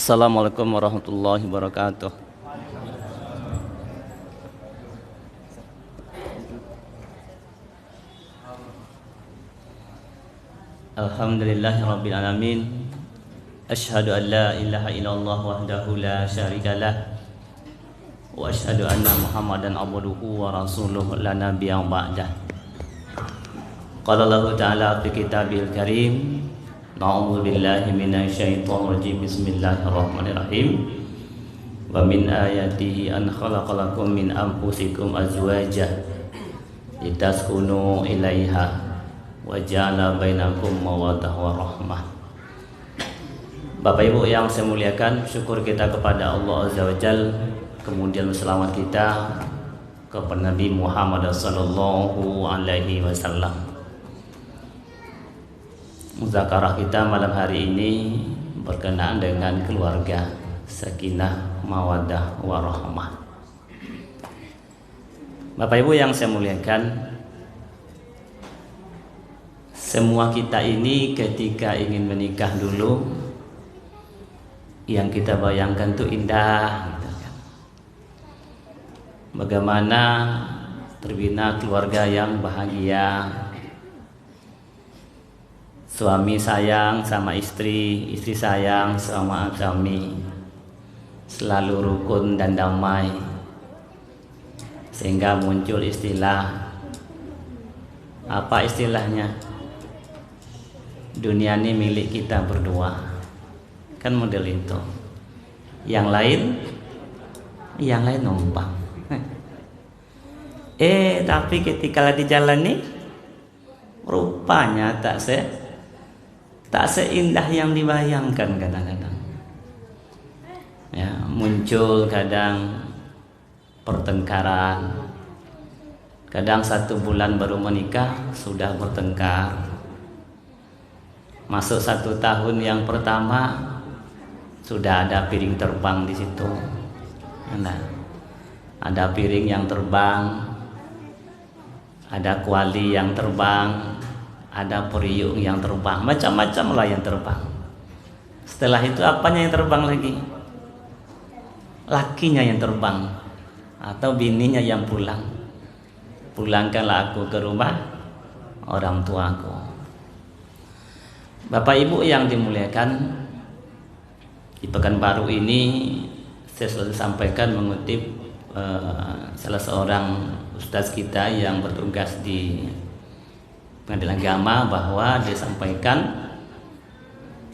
Assalamualaikum warahmatullahi wabarakatuh. Alhamdulillahirabbil alamin. Asyhadu an la ilaha illallah wahdahu la syarikalah wa asyhadu anna Muhammadan abduhu wa rasuluhu la nabiyya ba'dah. Qala Allah ta'ala fi kitabil karim, na'udzu billahi minasyaitonir rajim. Bismillahirrahmanirrahim. Wa min ayatihi an khalaqalakum min anfusikum azwaja litaskunu ilaiha wa ja'ala bainakum mawaddah wa rahmah. Bapak Ibu yang saya muliakan, syukur kita kepada Allah Azza wa Jalla, kemudian selamat kita kepada Nabi Muhammad sallallahu alaihi wasallam. Muzakarah kita malam hari ini berkenaan dengan keluarga, sakinah, mawaddah, warahmah. Bapak Ibu yang saya muliakan, semua kita ini ketika ingin menikah dulu, yang kita bayangkan tuh indah, gitu kan. Bagaimana terbina keluarga yang bahagia, suami sayang sama istri, istri sayang sama suami, selalu rukun dan damai, sehingga muncul istilah, apa istilahnya? Dunia ini milik kita berdua, kan model itu. Yang lain numpang. Tapi ketika lagi jalan nih, rupanya tak seindah yang dibayangkan kadang-kadang. Ya, muncul kadang pertengkaran. Kadang 1 bulan baru menikah sudah bertengkar. Masuk 1 tahun yang pertama sudah ada piring terbang di situ. Nah, ada piring yang terbang, ada kuali yang terbang, ada periuk yang terbang, macam-macam lah yang terbang. Setelah itu apanya yang terbang lagi? Lakinya yang terbang atau bininya yang pulang. Pulangkanlah aku ke rumah orang tuaku. Bapak Ibu yang dimuliakan, di Pekanbaru ini saya selalu sampaikan mengutip salah seorang ustaz kita yang bertugas di Pengadilan Agama, bahwa dia sampaikan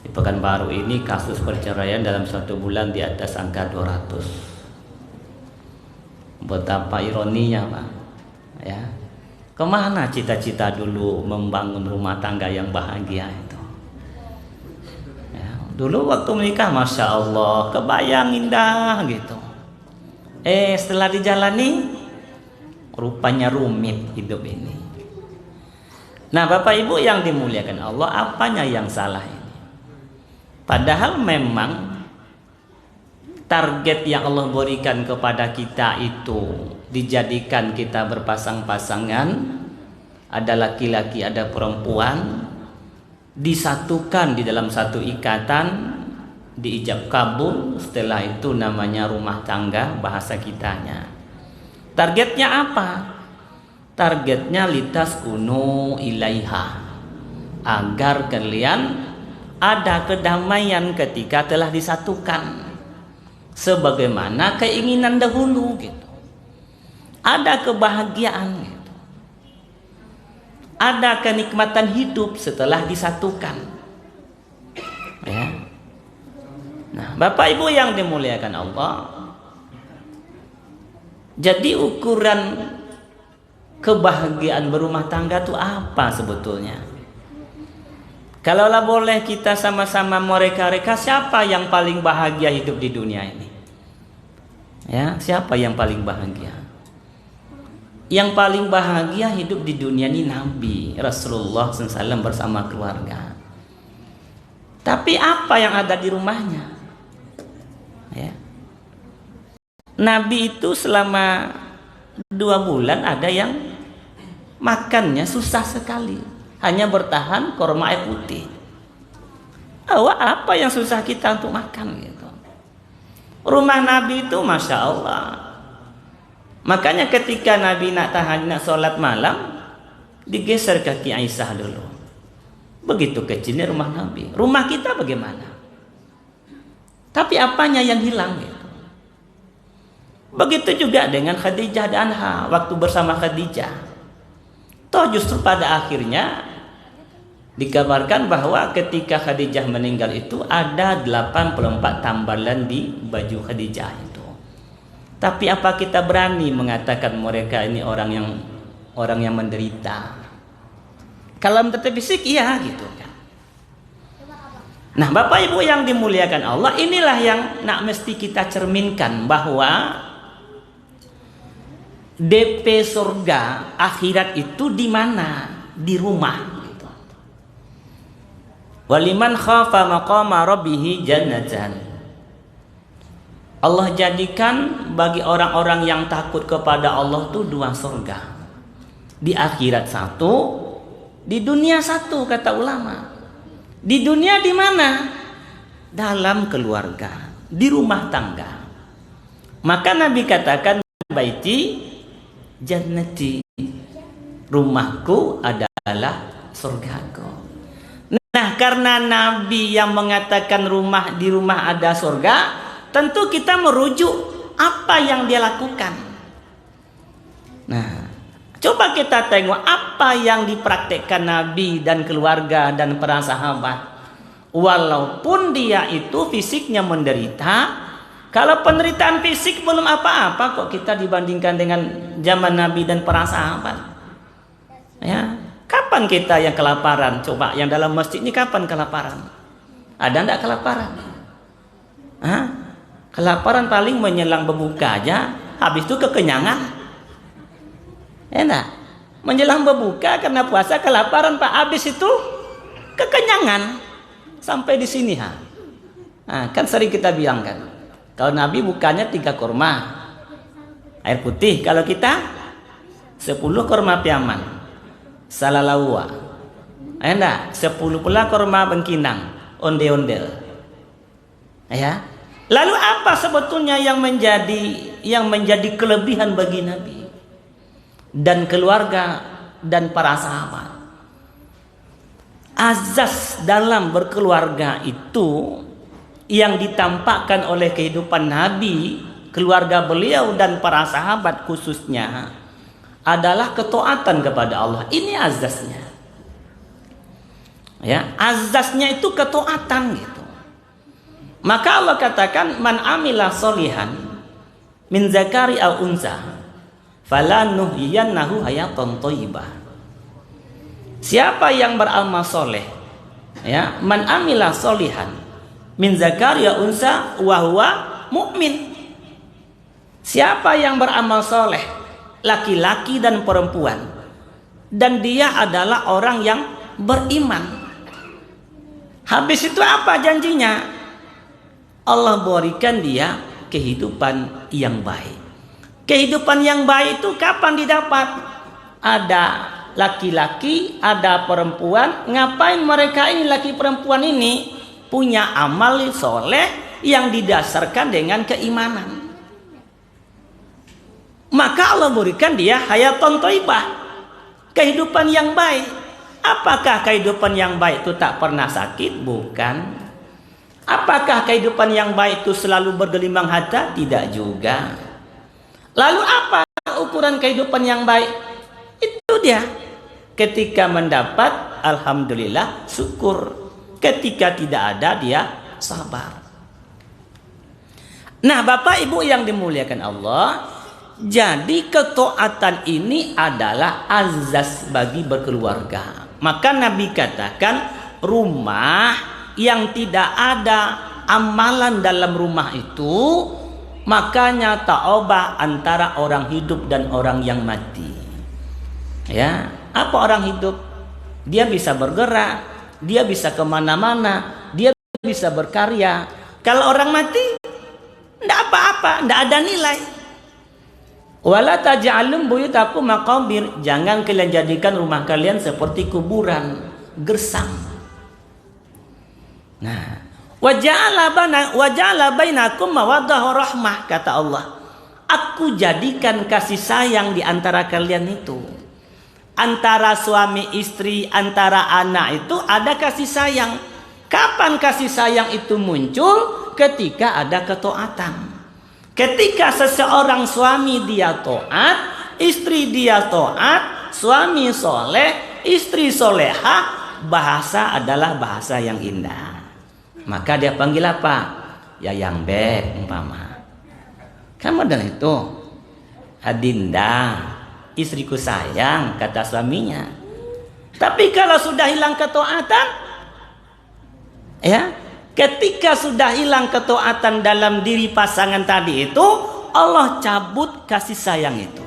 di Pekanbaru ini kasus perceraian dalam 1 bulan di atas angka 200. Betapa ironinya, Pak. Ya, kemana cita-cita dulu membangun rumah tangga yang bahagia itu? Dulu waktu menikah, Masya Allah, kebayang indah gitu. Setelah dijalani, rupanya rumit hidup ini. Nah, Bapak Ibu yang dimuliakan Allah, apanya yang salah ini? Padahal memang target yang Allah berikan kepada kita itu dijadikan kita berpasang-pasangan, ada laki-laki, ada perempuan, disatukan di dalam satu ikatan, diijab kabul, setelah itu namanya rumah tangga bahasa kitanya. Targetnya apa? Targetnya litaskunu ilaiha, agar kalian ada kedamaian ketika telah disatukan, sebagaimana keinginan dahulu gitu. Ada kebahagiaan gitu. Ada kenikmatan hidup setelah disatukan. Ya. Nah, Bapak Ibu yang dimuliakan Allah, jadi ukuran kebahagiaan berumah tangga itu apa sebetulnya? Kalaulah boleh kita sama-sama mereka-reka, siapa yang paling bahagia hidup di dunia ini? Ya, siapa yang paling bahagia? Yang paling bahagia hidup di dunia ini Nabi Rasulullah SAW bersama keluarga. Tapi apa yang ada di rumahnya? Ya. Nabi itu selama 2 bulan ada yang makannya susah sekali, hanya bertahan kurma air putih. Apa yang susah kita untuk makan gitu? Rumah Nabi itu Masya Allah. Makanya ketika Nabi nak sholat malam, digeser kaki Aisyah dulu. Begitu kecilnya rumah Nabi. Rumah kita bagaimana? Tapi apanya yang hilang gitu. Begitu juga dengan Khadijah dan Anha waktu bersama Khadijah. Toh justru pada akhirnya dikabarkan bahwa ketika Khadijah meninggal itu ada 84 tambalan di baju Khadijah itu. Tapi apa kita berani mengatakan mereka ini orang yang menderita? Kalau menderita fisik iya gitu kan. Nah, Bapak Ibu yang dimuliakan Allah, inilah yang nak mesti kita cerminkan bahwa DP surga akhirat itu di mana? Di rumah gitu. Waliman khafa maqama rabbih jannatan. Allah jadikan bagi orang-orang yang takut kepada Allah itu 2 surga. Di akhirat 1, di dunia 1 kata ulama. Di dunia di mana? Dalam keluarga, di rumah tangga. Maka Nabi katakan baiti jannati, rumahku adalah surgaku. Nah, karena Nabi yang mengatakan di rumah ada surga, tentu kita merujuk apa yang dia lakukan. Nah, coba kita tengok apa yang dipraktekkan Nabi dan keluarga dan para sahabat. Walaupun dia itu fisiknya menderita, kalau penderitaan fisik belum apa-apa kok kita dibandingkan dengan zaman Nabi dan para sahabat. Ya, kapan kita yang kelaparan? Coba yang dalam masjid ini kapan kelaparan? Ada enggak kelaparan? Hah? Kelaparan paling menjelang berbuka aja, habis itu kekenyangan. Enak. Menjelang berbuka karena puasa kelaparan Pak, habis itu kekenyangan. Sampai di sini ha. Nah, kan sering kita bilang kan. Kalau Nabi bukannya 3 kurma air putih, kalau kita 10 kurma piaman salalawa. Enak, 10 pula kurma bengkinang, onde-ondel. Ya. Lalu apa sebetulnya yang menjadi kelebihan bagi Nabi dan keluarga dan para sahabat? Azas dalam berkeluarga itu yang ditampakkan oleh kehidupan Nabi, keluarga beliau dan para sahabat khususnya adalah ketaatan kepada Allah. Ini azasnya. Ya, azasnya itu ketaatan gitu. Maka Allah katakan man amila solihan min zakari aw unsa falanuhyiyannahu hayatan thayyibah. Siapa yang beramal soleh, ya, man amila solihan min zakari aw unsa wa huwa mu'min. Siapa yang beramal soleh, laki-laki dan perempuan, dan dia adalah orang yang beriman. Habis itu apa janjinya? Allah berikan dia kehidupan yang baik. Kehidupan yang baik itu kapan didapat? Ada laki-laki, ada perempuan. Ngapain mereka ini laki perempuan ini punya amal soleh yang didasarkan dengan keimanan? Maka Allah berikan dia hayatan thayyibah, kehidupan yang baik. Apakah kehidupan yang baik itu tak pernah sakit? Bukan. Apakah kehidupan yang baik itu selalu bergelimang harta? Tidak juga. Lalu apa ukuran kehidupan yang baik? Itu dia. Ketika mendapat, alhamdulillah, syukur. Ketika tidak ada, dia sabar. Nah, Bapak Ibu yang dimuliakan Allah, jadi ketaatan ini adalah azas bagi berkeluarga. Maka Nabi katakan rumah yang tidak ada amalan dalam rumah itu, makanya ta'obah antara orang hidup dan orang yang mati. Ya, apa orang hidup? Dia bisa bergerak, dia bisa kemana-mana, dia bisa berkarya. Kalau orang mati, tidak apa-apa, tidak ada nilai. Wala taj'alum buyutakum maqabir, jangan kalian jadikan rumah kalian seperti kuburan, gersang. Nah, Waja'ala bainakum mawaddah wa rahmah, kata Allah. Aku jadikan kasih sayang di antara kalian itu. Antara suami istri, antara anak itu ada kasih sayang. Kapan kasih sayang itu muncul? Ketika ada ketaatan. Ketika seseorang suami dia taat, istri dia taat, suami soleh, istri solehah, bahasa adalah bahasa yang indah. Maka dia panggil apa? Yayang beb umpama. Kamu adalah itu. Adinda, istriku sayang, kata suaminya. Tapi kalau sudah hilang ketaatan, ya, ketika sudah hilang ketaatan dalam diri pasangan tadi itu, Allah cabut kasih sayang itu.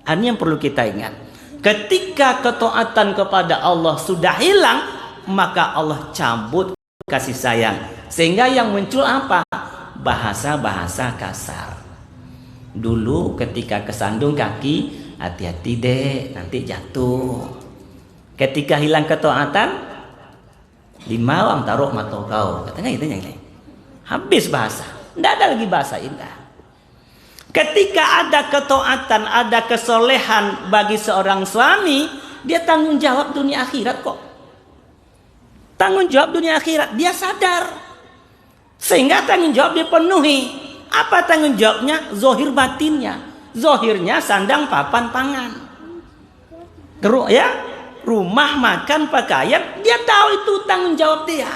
Ini yang perlu kita ingat. Ketika ketaatan kepada Allah sudah hilang, maka Allah cabut kasih sayang. Sehingga yang muncul apa? Bahasa-bahasa kasar. Dulu ketika kesandung kaki, hati-hati dek, nanti jatuh. Ketika hilang ketaatan, 5 orang taruh mata kau, katanya itu yang lain. Habis bahasa, tidak ada lagi bahasa indah. Ketika ada ketaatan, ada kesolehan bagi seorang suami, dia tanggung jawab dunia akhirat kok. Tanggung jawab dunia akhirat, dia sadar. Sehingga tanggung jawab dipenuhi. Apa tanggung jawabnya? Zohir batinnya. Zohirnya sandang papan pangan. Terus ya, rumah, makan, pakaian, dia tahu itu tanggung jawab dia.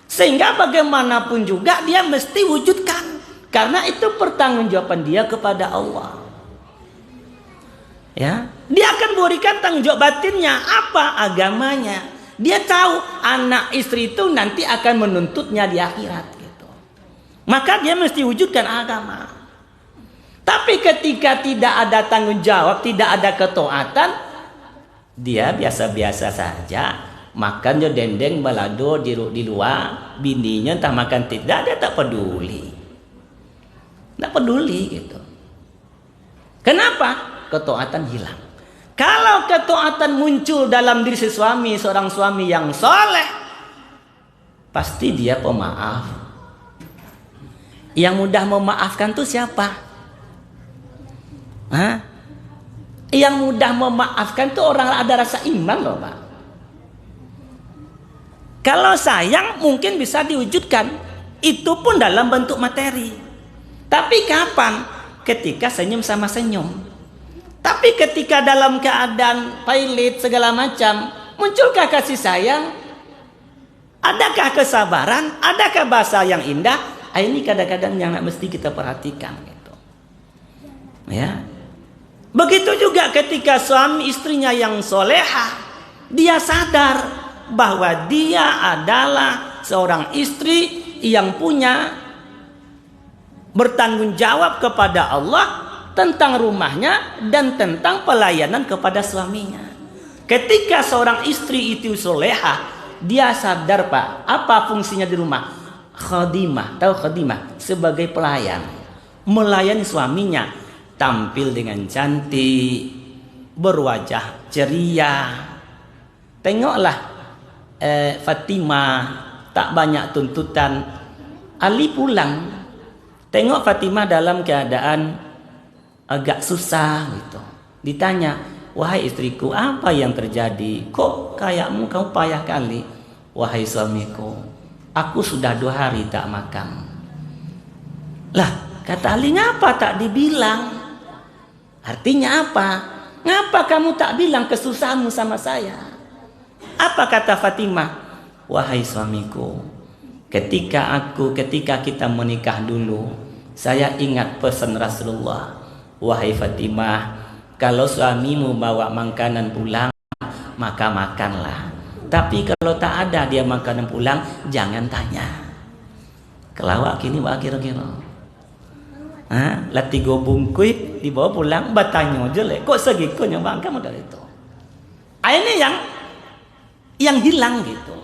Sehingga bagaimanapun juga dia mesti wujudkan. Karena itu pertanggungjawaban dia kepada Allah. Ya, dia akan berikan tanggung jawab batinnya, apa? Agamanya. Dia tahu anak istri itu nanti akan menuntutnya di akhirat gitu. Maka dia mesti wujudkan agama. Tapi ketika tidak ada tanggung jawab, tidak ada ketaatan, dia biasa-biasa saja, makan jo dendeng balado di luar, bininya entah makan tidak, dia tak peduli. Tak peduli gitu. Kenapa? Ketaatan hilang. Kalau ketaatan muncul dalam diri si suami, seorang suami yang soleh, pasti dia pemaaf. Yang mudah memaafkan tuh siapa? Hah? Yang mudah memaafkan itu orang ada rasa iman loh Pak. Kalau sayang mungkin bisa diwujudkan. Itu pun dalam bentuk materi. Tapi kapan? Ketika senyum sama senyum. Tapi ketika dalam keadaan pailit segala macam, munculkah kasih sayang? Adakah kesabaran? Adakah bahasa yang indah? Ini kadang-kadang yang mesti kita perhatikan gitu. Ya. Begitu juga ketika suami istrinya yang solehah, dia sadar bahwa dia adalah seorang istri yang punya bertanggung jawab kepada Allah tentang rumahnya dan tentang pelayanan kepada suaminya. Ketika seorang istri itu solehah, dia sadar Pak, apa fungsinya di rumah? Khadimah, tahu khadimah? Sebagai pelayan, melayani suaminya. Tampil dengan cantik, berwajah ceria. Tengoklah Fatimah, tak banyak tuntutan. Ali pulang, tengok Fatimah dalam keadaan agak susah gitu. Ditanya, wahai istriku, apa yang terjadi? Kok kayakmu kamu payah kali? Wahai suamiku, aku sudah 2 hari tak makan. Lah, kata Ali, ngapa tak dibilang? Artinya apa? Ngapa kamu tak bilang kesusahanmu sama saya? Apa kata Fatimah? Wahai suamiku, ketika kita menikah dulu, saya ingat pesan Rasulullah. Wahai Fatimah, kalau suamimu bawa makanan pulang, maka makanlah. Tapi kalau tak ada dia makanan pulang, jangan tanya. Kelawak kini wak kira-kira. Latigo bungkui dibawa pulang, batanya jelek. Kok segitu yang bang kamu dari itu? Ini yang hilang gitu.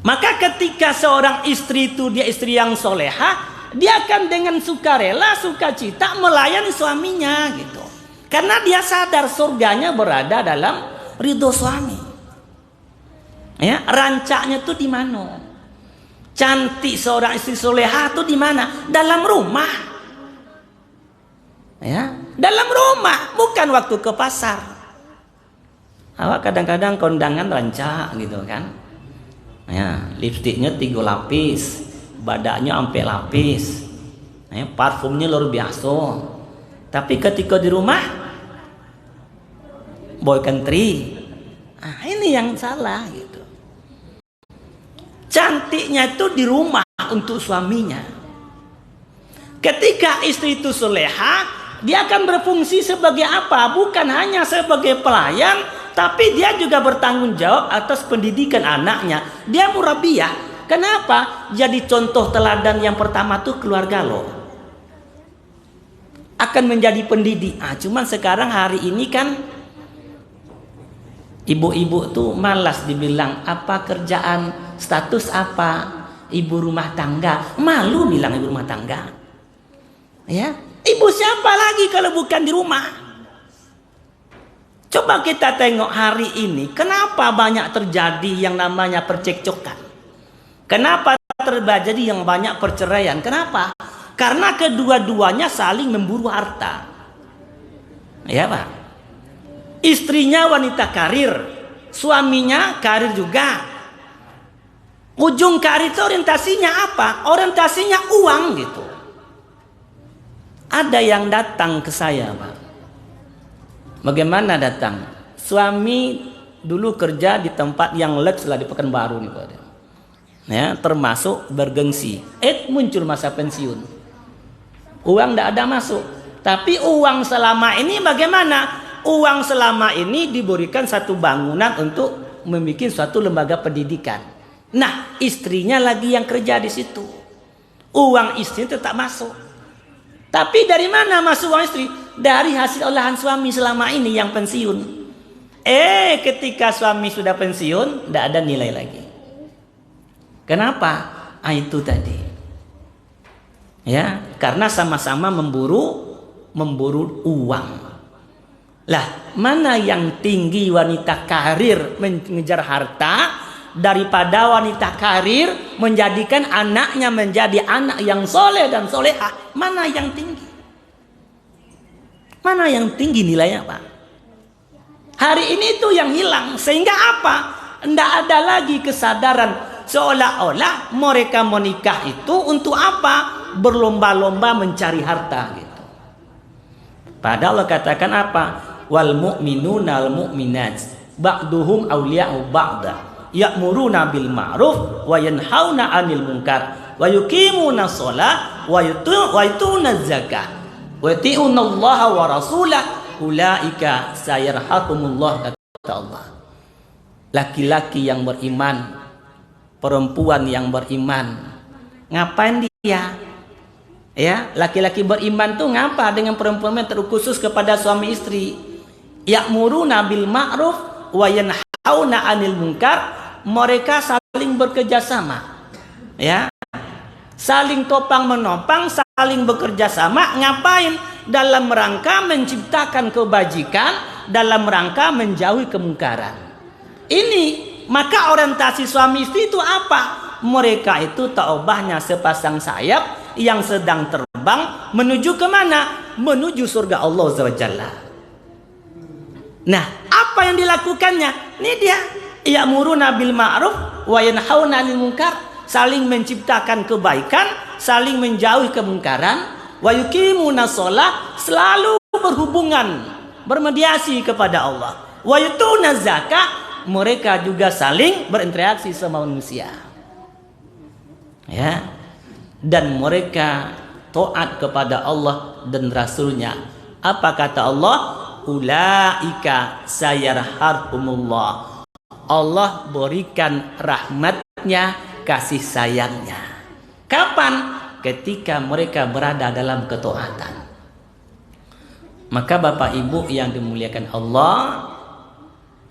Maka ketika seorang istri itu dia istri yang soleha, dia akan dengan sukarela, sukacita melayani suaminya gitu. Karena dia sadar surganya berada dalam ridho suami. Ya, rancaknya tuh di mana? Cantik seorang istri soleha itu di mana? Dalam rumah. Ya, dalam rumah, bukan waktu ke pasar. Awak kadang-kadang kondangan rancak gitu kan. Ya, lipstiknya 3 lapis, badaknya sampai lapis. Ya, parfumnya luar biasa. Tapi ketika di rumah boy country. Nah, ini yang salah gitu. Cantiknya itu di rumah untuk suaminya. Ketika istri itu soleha, dia akan berfungsi sebagai apa? Bukan hanya sebagai pelayan, tapi dia juga bertanggung jawab atas pendidikan anaknya. Dia murabiyah. Kenapa? Jadi contoh teladan yang pertama tuh keluarga lo. Akan menjadi pendidik. Cuman sekarang hari ini kan ibu-ibu tuh malas dibilang apa kerjaan, status apa, ibu rumah tangga. Malu bilang ibu rumah tangga. Ya, ibu siapa lagi kalau bukan di rumah? Coba kita tengok hari ini, kenapa banyak terjadi yang namanya percekcokan? Kenapa terjadi yang banyak perceraian? Kenapa? Karena kedua-duanya saling memburu harta. Ya, Pak. Istrinya wanita karir, suaminya karir juga. Ujung karir itu orientasinya apa? Orientasinya uang gitu. Ada yang datang ke saya, Pak. Bagaimana datang? Suami dulu kerja di tempat yang leks lah di Pekanbaru nih, Pak. Ya, termasuk bergengsi. Muncul masa pensiun. Uang tidak ada masuk. Tapi uang selama ini bagaimana? Uang selama ini diberikan satu bangunan untuk membuat suatu lembaga pendidikan. Nah, istrinya lagi yang kerja di situ. Uang istri tetap masuk. Tapi dari mana masuk uang istri? Dari hasil olahan suami selama ini yang pensiun. Ketika suami sudah pensiun, tidak ada nilai lagi. Kenapa? Itu tadi. Ya, karena sama-sama memburu uang. Lah, mana yang tinggi wanita karir mengejar harta daripada wanita karir menjadikan anaknya menjadi anak yang soleh dan solehah? Mana yang tinggi? Mana yang tinggi nilainya, Pak? Hari ini itu yang hilang. Sehingga apa? Tidak ada lagi kesadaran. Seolah-olah mereka menikah itu untuk apa? Berlomba-lomba mencari harta gitu. Padahal Allah katakan apa? Wal mu'minuna al mu'minat ba'duhum awliya'u ba'da ya'muruna bil ma'ruf wa yanhauna 'anil munkar wa yuqimuna shalah wa yutuna zakah wa yuti'una Allah wa rasulah ulaika sayarhakumullah, kata Allah. Laki-laki yang beriman, perempuan yang beriman, ngapain dia? Ya, laki-laki beriman tuh ngapa dengan perempuan yang terkhusus kepada suami istri? Ya'muruna bil ma'ruf wa yanhauna 'anil munkar. Mereka saling bekerja sama. Ya. Saling topang menopang, saling bekerja sama. Ngapain? Dalam rangka menciptakan kebajikan, dalam rangka menjauhi kemungkaran. Ini, maka orientasi suami istri itu apa? Mereka itu taubahnya sepasang sayap yang sedang terbang menuju kemana? Menuju surga Allah SWT. Nah, apa yang dilakukannya? Ini dia, ya'muruna bil ma'ruf wa yanhauna 'anil munkar, saling menciptakan kebaikan, saling menjauhi kemungkaran, wa yuqimuna shalah, selalu berhubungan, bermediasi kepada Allah, wa yutuna zakah, mereka juga saling berinteraksi sama manusia. Ya. Dan mereka taat kepada Allah dan Rasulnya. Apa kata Allah? Ulaika sayarhamullah. Allah berikan rahmatnya, kasih sayangnya. Kapan? Ketika mereka berada dalam ketaatan. Maka Bapak Ibu yang dimuliakan Allah,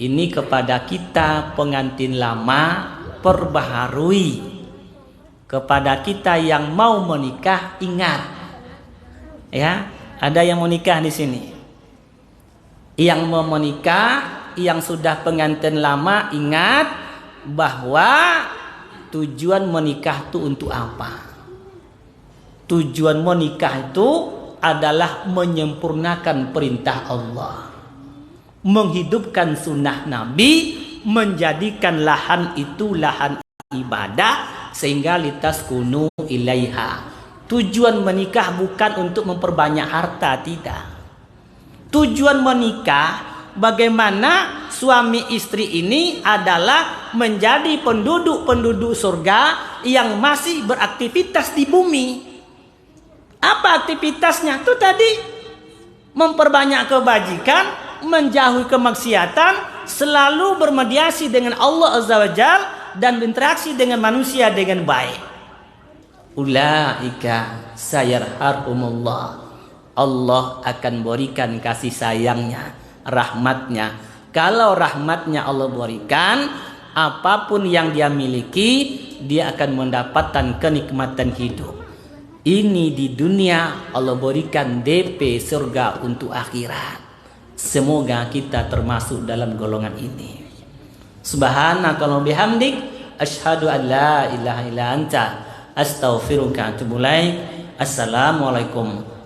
ini kepada kita pengantin lama, perbaharui. Kepada kita yang mau menikah, ingat. Ya, ada yang mau nikah di sini. Yang mau menikah, yang sudah pengantin lama, ingat bahwa tujuan menikah itu untuk apa? Tujuan menikah itu adalah menyempurnakan perintah Allah, menghidupkan sunnah Nabi, menjadikan lahan itu lahan ibadah sehingga litaskunu ilaiha. Tujuan menikah bukan untuk memperbanyak harta, tidak. Tujuan menikah bagaimana suami istri ini adalah menjadi penduduk-penduduk surga yang masih beraktivitas di bumi. Apa aktivitasnya? Itu tadi memperbanyak kebajikan, menjauhi kemaksiatan, selalu bermediasi dengan Allah Azza wa Jalla dan berinteraksi dengan manusia dengan baik. Ulaika sayarhamullah. Allah akan berikan kasih sayangnya, rahmatnya. Kalau rahmatnya Allah berikan, apapun yang dia miliki, dia akan mendapatkan kenikmatan hidup. Ini di dunia Allah berikan DP surga untuk akhirat. Semoga kita termasuk dalam golongan ini. Subhanaka wa bihamdik asyhadu an la ilaha illa anta astaghfiruka wa atubu ilaik. Assalamualaikum